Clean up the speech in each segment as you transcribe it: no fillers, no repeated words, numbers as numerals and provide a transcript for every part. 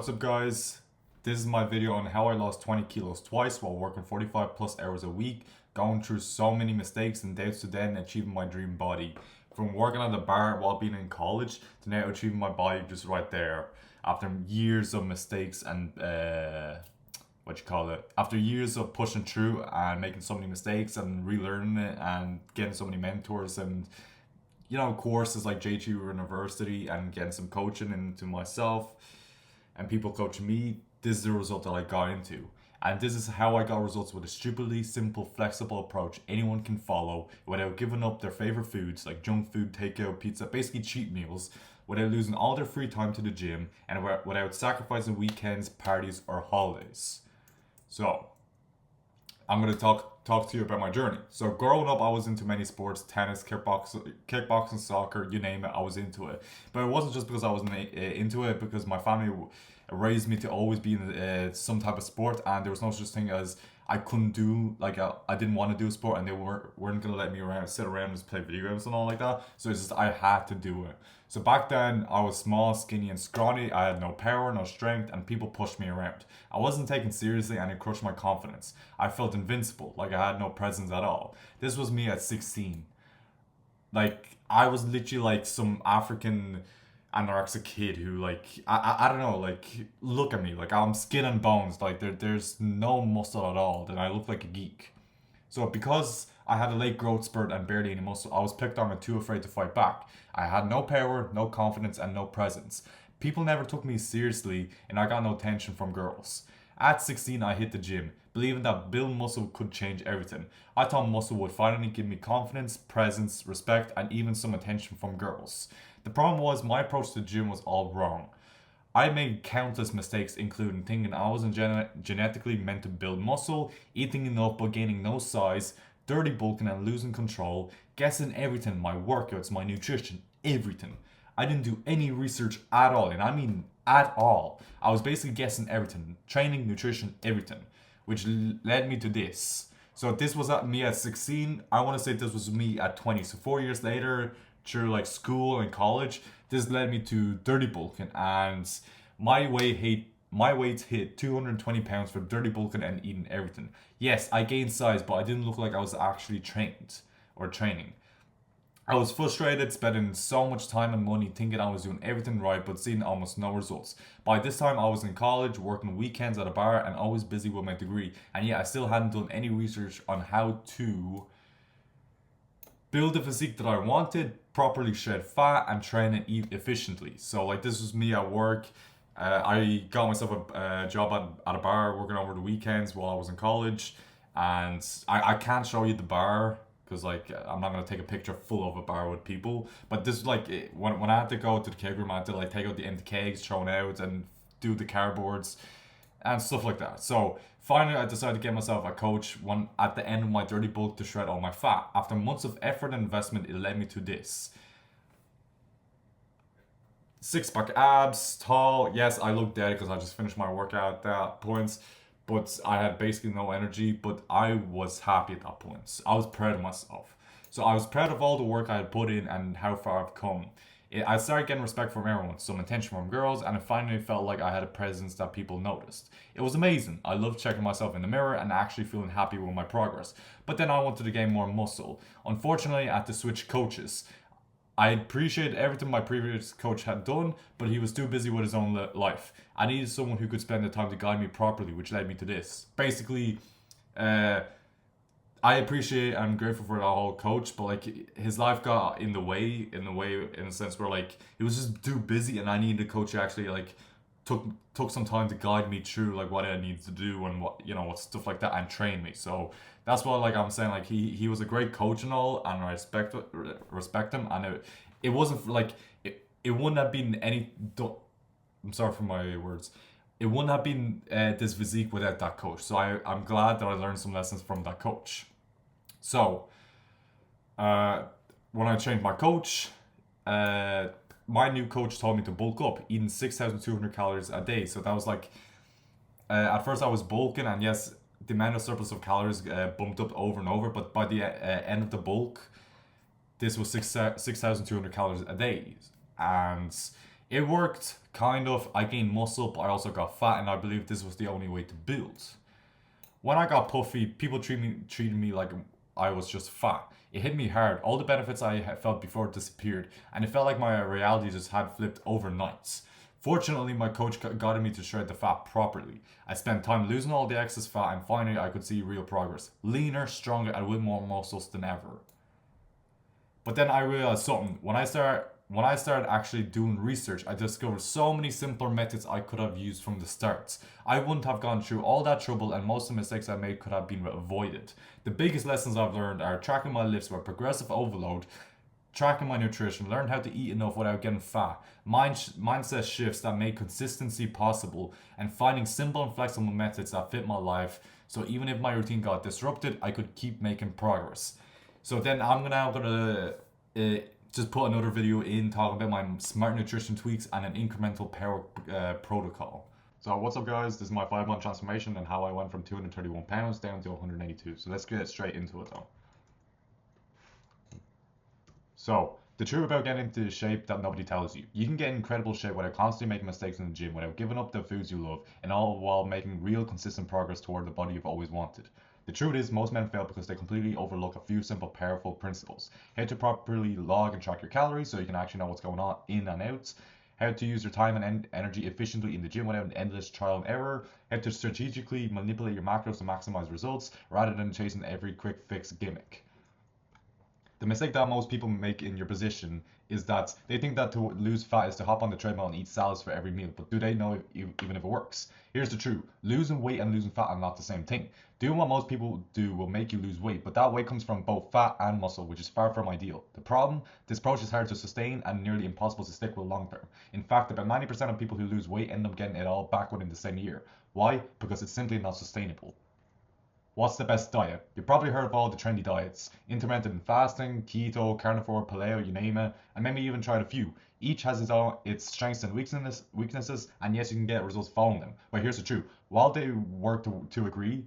What's up guys? This is my video on how I lost 20 kilos twice while working 45 plus hours a week, going through so many mistakes and doubts to then achieving my dream body. From working at the bar while being in college to now achieving my body just right there. After years of mistakes and after years of pushing through and making so many mistakes and relearning it and getting so many mentors and courses like JT University and getting some coaching into myself and people coaching me, this is the result that I got into. And this is how I got results with a stupidly simple, flexible approach anyone can follow without giving up their favorite foods like junk food, takeout, pizza, basically cheat meals, without losing all their free time to the gym, and without sacrificing weekends, parties, or holidays. So, I'm gonna talk to you about my journey. So growing up, I was into many sports: tennis, kickboxing, soccer, you name it. I was into it, but it wasn't just because I was into it. Because my family raised me to always be in some type of sport, and there was no such thing as I couldn't do. I didn't want to do a sport, and they weren't gonna let me sit around and just play video games and all like that. So it's just I had to do it. So back then, I was small, skinny, and scrawny. I had no power, no strength, and people pushed me around. I wasn't taken seriously, and it crushed my confidence. I felt invincible, like I had no presence at all. This was me at 16. Like, I was literally like some African anorexic kid who, I don't know, look at me. Like, I'm skin and bones. Like, there's no muscle at all. Then I look like a geek. So because I had a late growth spurt and barely any muscle, I was picked on and too afraid to fight back. I had no power, no confidence, and no presence. People never took me seriously, and I got no attention from girls. At 16, I hit the gym, believing that building muscle could change everything. I thought muscle would finally give me confidence, presence, respect, and even some attention from girls. The problem was my approach to the gym was all wrong. I made countless mistakes, including thinking I wasn't genetically meant to build muscle, eating enough but gaining no size, dirty bulking and losing control, guessing everything: my workouts, my nutrition, everything. I didn't do any research at all, and I mean at all. I was basically guessing everything: training, nutrition, everything, which led me to this. So this was at me at 16. I want to say this was me at 20. So 4 years later, through like school and college, this led me to dirty bulking, and my weight hit 220 pounds for dirty bulking and eating everything. Yes, I gained size, but I didn't look like I was actually trained or training. I was frustrated, spending so much time and money thinking I was doing everything right, but seeing almost no results. By this time, I was in college, working weekends at a bar, and always busy with my degree. And yet, I still hadn't done any research on how to build the physique that I wanted, properly shed fat, and train and eat efficiently. So, like, this was me at work. I got myself a job at a bar working over the weekends while I was in college. And I can't show you the bar because I'm not gonna take a picture full of a bar with people. But this when I had to go to the keg room, I had to take out the empty kegs thrown out and do the cardboards and stuff like that. So finally, I decided to get myself a coach one at the end of my dirty bulk to shred all my fat. After months of effort and investment, it led me to this: six pack abs, tall. Yes, I looked dead because I just finished my workout at that point, but I had basically no energy. But I was happy at that point. I was proud of myself. So I was proud of all the work I had put in and how far I've come. I started getting respect from everyone, some attention from girls, and it finally felt like I had a presence that people noticed. It was amazing. I loved checking myself in the mirror and actually feeling happy with my progress. But then I wanted to gain more muscle. Unfortunately, I had to switch coaches. I appreciated everything my previous coach had done, but he was too busy with his own life. I needed someone who could spend the time to guide me properly, which led me to this. Basically, uh, I appreciate and I'm grateful for that whole coach, but his life got in a sense where he was just too busy, and I needed a coach who actually took some time to guide me through what I needed to do and what stuff like that, and train me. So that's what I'm saying. He was a great coach and all, and I respect him, and it wasn't it wouldn't have been I'm sorry for my words. It wouldn't have been this physique without that coach. So I'm glad that I learned some lessons from that coach. So uh, when I changed my coach, my new coach told me to bulk up, eating 6,200 calories a day. So that was at first I was bulking, and yes, the amount of surplus of calories bumped up over and over. But by the end of the bulk, this was 6,200 calories a day, and It worked, kind of. I gained muscle, but I also got fat, and I believe this was the only way to build. When I got puffy, people treated me like I was just fat. It hit me hard. All the benefits I had felt before disappeared, and it felt like my reality just had flipped overnight. Fortunately, my coach guided me to shred the fat properly. I spent time losing all the excess fat, and finally, I could see real progress. Leaner, stronger, and with more muscles than ever. But then I realized something. When I started actually doing research, I discovered so many simpler methods I could have used from the start. I wouldn't have gone through all that trouble, and most of the mistakes I made could have been avoided. The biggest lessons I've learned are tracking my lifts with progressive overload, tracking my nutrition, learn how to eat enough without getting fat, mindset shifts that make consistency possible, and finding simple and flexible methods that fit my life. So even if my routine got disrupted, I could keep making progress. So then I'm now gonna just put another video in talking about my smart nutrition tweaks and an incremental power protocol. So what's up, guys? This is my 5 month transformation and how I went from 231 pounds down to 182. So let's get straight into it though. So the truth about getting into shape that nobody tells you. You can get in incredible shape without constantly making mistakes in the gym, without giving up the foods you love, and all while making real consistent progress toward the body you've always wanted. The truth is, most men fail because they completely overlook a few simple, powerful principles. How to properly log and track your calories so you can actually know what's going on in and out. How to use your time and energy efficiently in the gym without an endless trial and error. How to strategically manipulate your macros to maximize results rather than chasing every quick fix gimmick. The mistake that most people make in your position is that they think that to lose fat is to hop on the treadmill and eat salads for every meal. But do they know even if it works? Here's the truth. Losing weight and losing fat are not the same thing. Doing what most people do will make you lose weight, but that weight comes from both fat and muscle, which is far from ideal. The problem, this approach is hard to sustain and nearly impossible to stick with long term. In fact, about 90% of people who lose weight end up getting it all back within the same year. Why? Because it's simply not sustainable. What's the best diet? You've probably heard of all the trendy diets. Intermittent fasting, keto, carnivore, paleo, you name it, and maybe even tried a few. Each has its strengths and weaknesses, and yes, you can get results following them. But here's the truth. While they work to agree,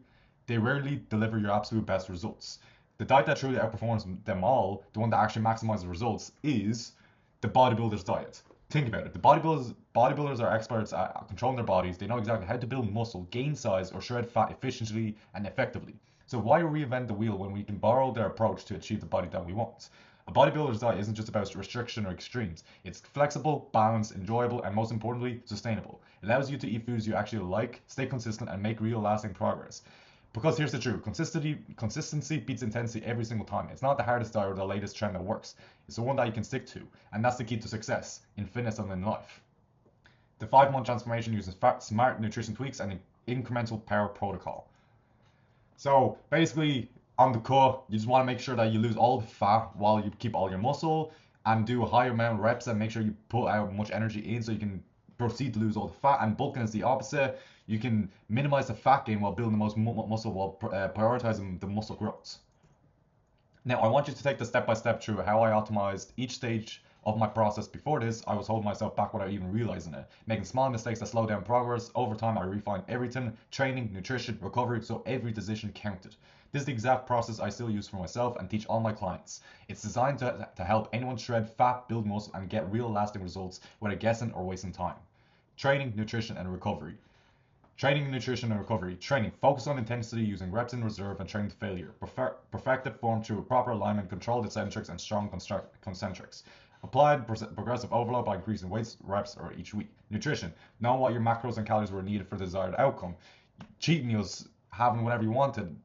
they rarely deliver your absolute best results. The diet that truly outperforms them all, the one that actually maximizes results, is the bodybuilder's diet. Think about it. The bodybuilders are experts at controlling their bodies. They know exactly how to build muscle, gain size, or shred fat efficiently and effectively. So why reinvent the wheel when we can borrow their approach to achieve the body that we want? A bodybuilder's diet isn't just about restriction or extremes. It's flexible, balanced, enjoyable, and most importantly, sustainable. It allows you to eat foods you actually like, stay consistent, and make real lasting progress. Because here's the truth, consistency beats intensity every single time. It's not the hardest diet or the latest trend that works. It's the one that you can stick to. And that's the key to success in fitness and in life. The 5 month transformation uses smart nutrition tweaks and an incremental power protocol. So basically, on the cut, you just want to make sure that you lose all the fat while you keep all your muscle and do a higher amount of reps and make sure you put out much energy in so you can proceed to lose all the fat. And bulking is the opposite. You can minimize the fat gain while building the most muscle while prioritizing the muscle growth. Now, I want you to take the step-by-step through how I optimized each stage of my process. Before this, I was holding myself back without even realizing it, making small mistakes that slow down progress. Over time, I refined everything, training, nutrition, recovery, so every decision counted. This is the exact process I still use for myself and teach all my clients. It's designed to help anyone shred fat, build muscle, and get real lasting results without guessing or wasting time. Training, nutrition, and recovery. Training, nutrition, and recovery. Training. Focus on intensity using reps in reserve and training to failure. Perfected form through proper alignment, controlled eccentrics, and strong concentrics. Applied progressive overload by increasing weights, reps, or each week. Nutrition. Know what your macros and calories were needed for the desired outcome. Cheat meals, having whatever you wanted,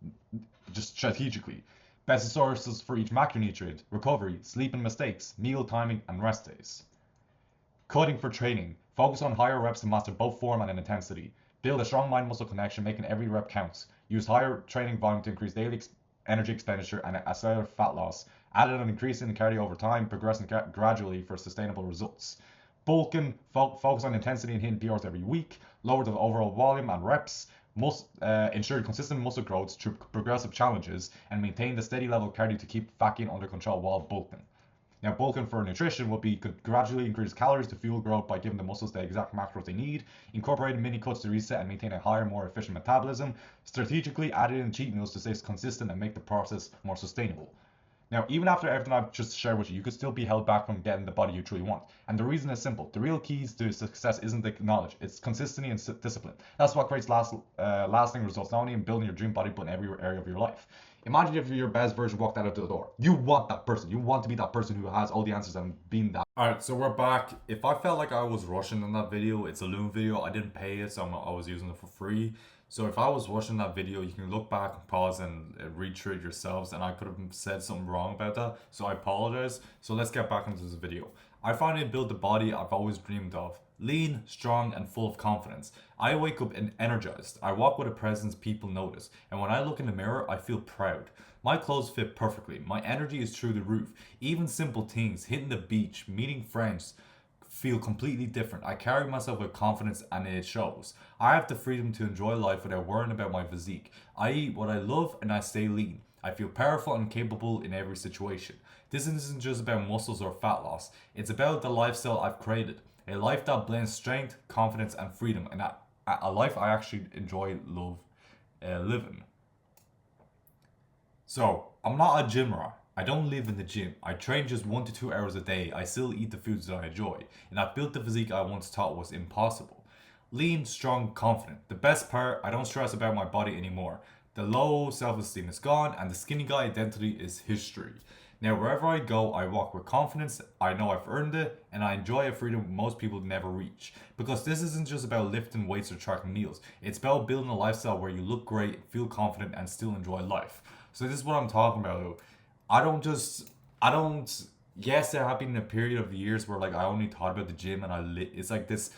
just strategically. Best sources for each macronutrient. Recovery. Sleep and mistakes. Meal timing, and rest days. Cutting for training. Focus on higher reps to master both form and intensity. Build a strong mind-muscle connection, making every rep count. Use higher training volume to increase daily energy expenditure and accelerate fat loss. Add an increase in cardio over time, progressing gradually for sustainable results. Bulking, focus on intensity and hitting PRs every week. Lower the overall volume and reps. Ensure consistent muscle growth through progressive challenges, and maintain the steady level of cardio to keep fat gain under control while bulking. Now, bulking for nutrition will be gradually increase calories to fuel growth by giving the muscles the exact macros they need, incorporating mini cuts to reset and maintain a higher, more efficient metabolism, strategically adding in cheat meals to stay consistent and make the process more sustainable. Now, even after everything I've just shared with you, you could still be held back from getting the body you truly want. And the reason is simple. The real keys to success isn't the knowledge, it's consistency and discipline. That's what creates lasting results, not only in building your dream body, but in every area of your life. Imagine if your best version walked out of the door. You want that person. You want to be that person who has all the answers and being that. Alright, so we're back. If I felt like I was rushing in that video, it's a Loom video. I didn't pay it, so I was using it for free. So if I was rushing that video, you can look back and pause and read through it yourselves. And I could have said something wrong about that, so I apologize. So let's get back into this video. I finally built the body I've always dreamed of. Lean, strong, and full of confidence. I wake up and energized. I walk with a presence people notice. And when I look in the mirror, I feel proud. My clothes fit perfectly. My energy is through the roof. Even simple things, hitting the beach, meeting friends, feel completely different. I carry myself with confidence and it shows. I have the freedom to enjoy life without worrying about my physique. I eat what I love and I stay lean. I feel powerful and capable in every situation. This isn't just about muscles or fat loss, it's about the lifestyle I've created. A life that blends strength, confidence, and freedom, and a life I actually enjoy, love living. So, I'm not a gym rat. I don't live in the gym. I train just 1 to 2 hours a day. I still eat the foods that I enjoy. And I've built the physique I once thought was impossible. Lean, strong, confident. The best part, I don't stress about my body anymore. The low self esteem is gone, and the skinny guy identity is history. Now, wherever I go, I walk with confidence. I know I've earned it, and I enjoy a freedom most people never reach. Because this isn't just about lifting weights or tracking meals, it's about building a lifestyle where you look great, feel confident, and still enjoy life. So, this is what I'm talking about. I don't just, I don't, yes, there have been a period of years where like I only thought about the gym and it's like this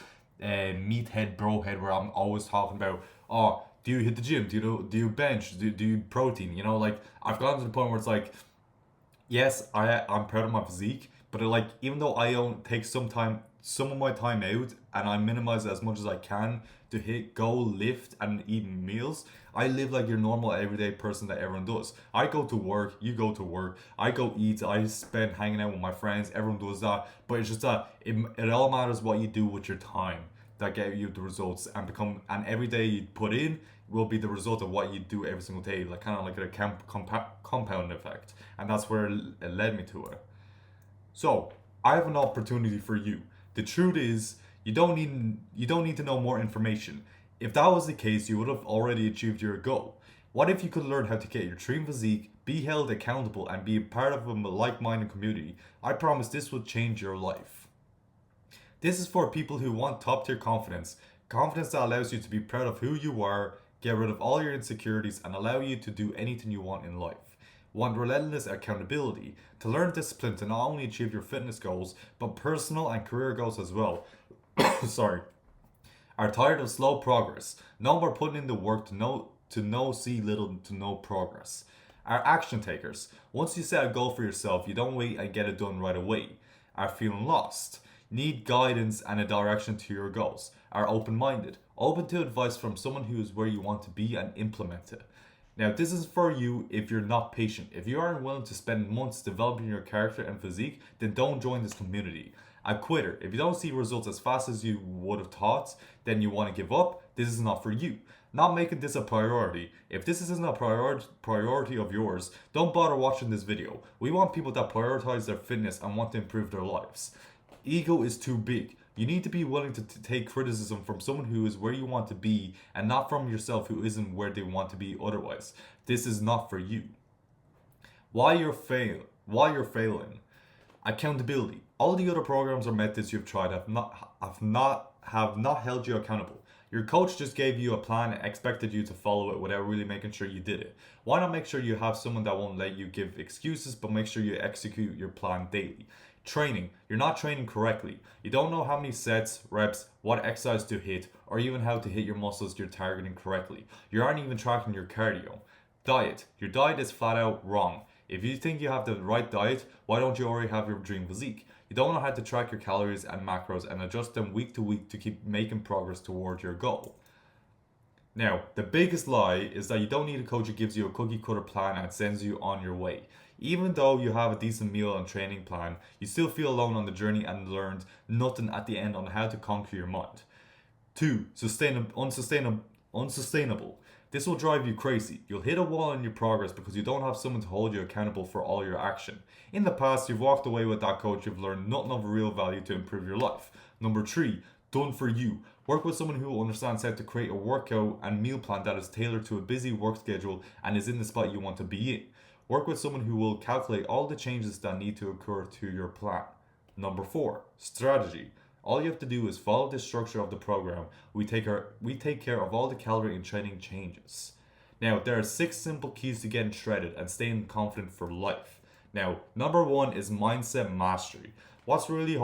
meathead bro head where I'm always talking about, oh, do you hit the gym? Do you bench? Do you protein? You know, like I've gotten to the point where it's like yes, I'm proud of my physique, but like even though I don't take some of my time out, and I minimize it as much as I can to go lift and eat meals, I live like your normal everyday person that everyone does. I go to work, you go to work, I go eat, I spend hanging out with my friends, everyone does that, but it's just that it all matters what you do with your time that get you the results and every day you put in will be the result of what you do every single day, like kind of like a compound effect, and that's where it led me to it. So I have an opportunity for you. The truth is, you don't need to know more information. If that was the case, you would have already achieved your goal. What if you could learn how to get your dream physique, be held accountable, and be a part of a like-minded community? I promise this will change your life. This is for people who want top tier confidence, confidence that allows you to be proud of who you are, get rid of all your insecurities, and allow you to do anything you want in life. Want relentless accountability, to learn discipline to not only achieve your fitness goals, but personal and career goals as well. Sorry. Are tired of slow progress. No more putting in the work to see little to no progress. Are action takers. Once you set a goal for yourself, you don't wait and get it done right away. Are feeling lost. Need guidance and a direction to your goals. Are open minded. Open to advice from someone who is where you want to be and implement it. Now, this is for you if you're not patient. If you aren't willing to spend months developing your character and physique, then don't join this community. A quitter. If you don't see results as fast as you would have thought, then you want to give up. This is not for you. Not making this a priority. If this isn't a priority of yours, don't bother watching this video. We want people that prioritize their fitness and want to improve their lives. Ego is too big. You need to be willing to take criticism from someone who is where you want to be and not from yourself who isn't where they want to be otherwise. This is not for you. While you're failing. Accountability. All the other programs or methods you've tried have not held you accountable. Your coach just gave you a plan and expected you to follow it without really making sure you did it. Why not make sure you have someone that won't let you give excuses but make sure you execute your plan daily? Training. You're not training correctly. You don't know how many sets, reps, what exercise to hit, or even how to hit your muscles you're targeting correctly. You aren't even tracking your cardio. Diet. Your diet is flat out wrong. If you think you have the right diet, why don't you already have your dream physique? You don't know how to track your calories and macros and adjust them week to week to keep making progress toward your goal. Now, the biggest lie is that you don't need a coach who gives you a cookie cutter plan and sends you on your way. Even though you have a decent meal and training plan, you still feel alone on the journey and learned nothing at the end on how to conquer your mind. 2. Unsustainable. This will drive you crazy. You'll hit a wall in your progress because you don't have someone to hold you accountable for all your action. In the past, you've walked away with that coach, you've learned nothing of real value to improve your life. Number 3, done for you. Work with someone who understands how to create a workout and meal plan that is tailored to a busy work schedule and is in the spot you want to be in. Work with someone who will calculate all the changes that need to occur to your plan. Number 4, strategy. All you have to do is follow the structure of the program. We take care of all the calorie and training changes. Now, there are 6 simple keys to getting shredded and staying confident for life. Now, number 1 is mindset mastery. What's really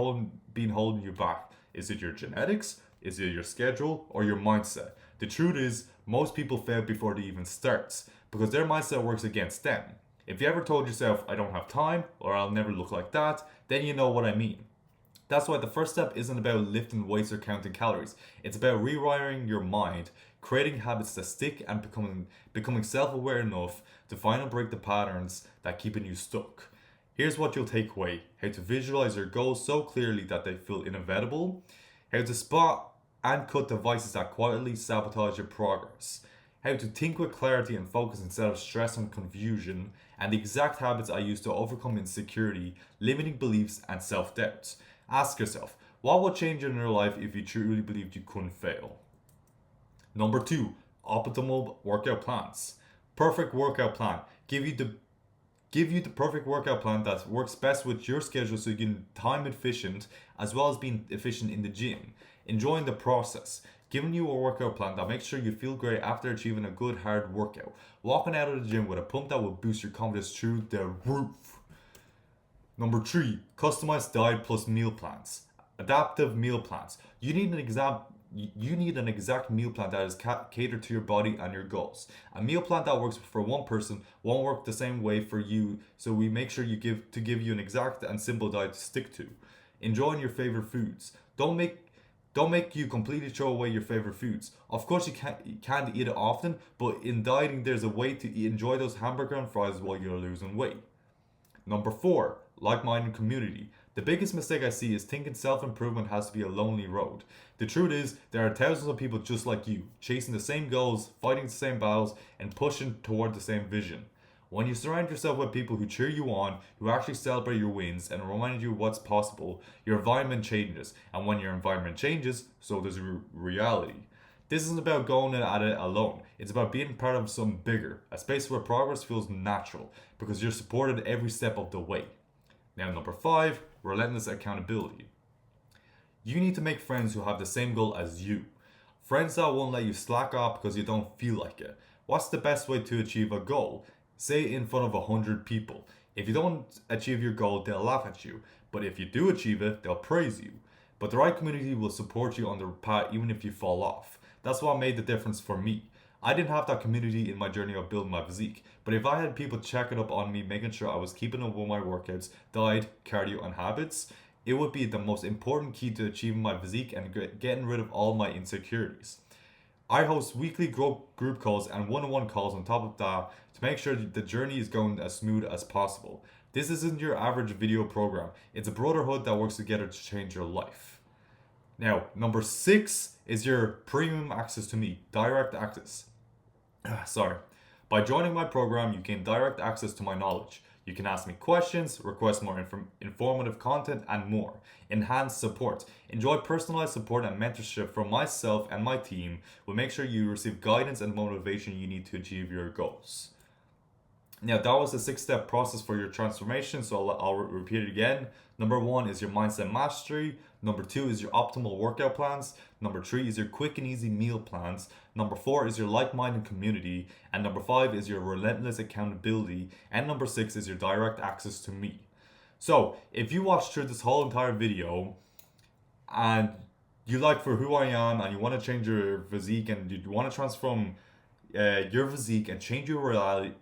been holding you back? Is it your genetics? Is it your schedule? Or your mindset? The truth is, most people fail before they even start because their mindset works against them. If you ever told yourself, I don't have time, or I'll never look like that, then you know what I mean. That's why the first step isn't about lifting weights or counting calories. It's about rewiring your mind, creating habits that stick, and becoming self-aware enough to finally break the patterns that keeping you stuck. Here's what you'll take away: how to visualize your goals so clearly that they feel inevitable, how to spot and cut devices that quietly sabotage your progress, how to think with clarity and focus instead of stress and confusion, and the exact habits I use to overcome insecurity, limiting beliefs, and self-doubt. Ask yourself, what would change in your life if you truly believed you couldn't fail? Number 2, optimal workout plans. Perfect workout plan. Give you the perfect workout plan that works best with your schedule so you can time efficient as well as being efficient in the gym. Enjoying the process. Giving you a workout plan that makes sure you feel great after achieving a good hard workout. Walking out of the gym with a pump that will boost your confidence through the roof. Number 3, customized diet plus meal plans. Adaptive meal plans. You need an exact meal plan that is catered to your body and your goals. A meal plan that works for one person won't work the same way for you, so we make sure to give you an exact and simple diet to stick to. Enjoying your favorite foods. Don't make you completely throw away your favorite foods. Of course, you can't eat it often, but in dieting, there's a way to enjoy those hamburger and fries while you're losing weight. Number 4, like-minded community. The biggest mistake I see is thinking self-improvement has to be a lonely road. The truth is, there are thousands of people just like you, chasing the same goals, fighting the same battles, and pushing toward the same vision. When you surround yourself with people who cheer you on, who actually celebrate your wins, and remind you what's possible, your environment changes. And when your environment changes, so does your reality. This isn't about going at it alone. It's about being part of something bigger, a space where progress feels natural, because you're supported every step of the way. Now, number 5, relentless accountability. You need to make friends who have the same goal as you. Friends that won't let you slack off because you don't feel like it. What's the best way to achieve a goal? Say it in front of 100 people. If you don't achieve your goal, they'll laugh at you. But if you do achieve it, they'll praise you. But the right community will support you on the path even if you fall off. That's what made the difference for me. I didn't have that community in my journey of building my physique, but if I had people checking up on me, making sure I was keeping up with my workouts, diet, cardio, and habits, it would be the most important key to achieving my physique and getting rid of all my insecurities. I host weekly group calls and one-on-one calls on top of that to make sure the journey is going as smooth as possible. This isn't your average video program. It's a brotherhood that works together to change your life. Now, number 6 is your premium access to me, direct access. By joining my program, you gain direct access to my knowledge. You can ask me questions, request more informative content, and more. Enhanced support. Enjoy personalized support and mentorship from myself and my team. We'll make sure you receive guidance and motivation you need to achieve your goals. Now, that was a 6-step process for your transformation, so I'll repeat it again. Number 1 is your mindset mastery. Number 2 is your optimal workout plans. Number 3 is your quick and easy meal plans. Number 4 is your like-minded community. And number 5 is your relentless accountability. And number 6 is your direct access to me. So, if you watched through this whole entire video and you like for who I am and you want to change your physique and you want to transform your physique and change your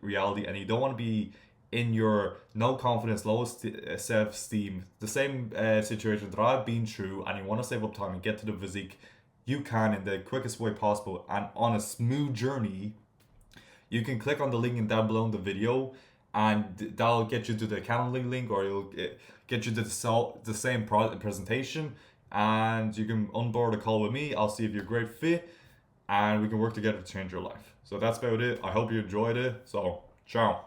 reality and you don't want to be in your no confidence, lowest self-esteem, the same situation that I've been through, and you want to save up time and get to the physique you can in the quickest way possible and on a smooth journey, you can click on the link down below in the video and that'll get you to the Calendly link, or it'll get you to the same presentation, and you can onboard a call with me. I'll see if you're a great fit and we can work together to change your life. So that's about it. I hope you enjoyed it. So, ciao.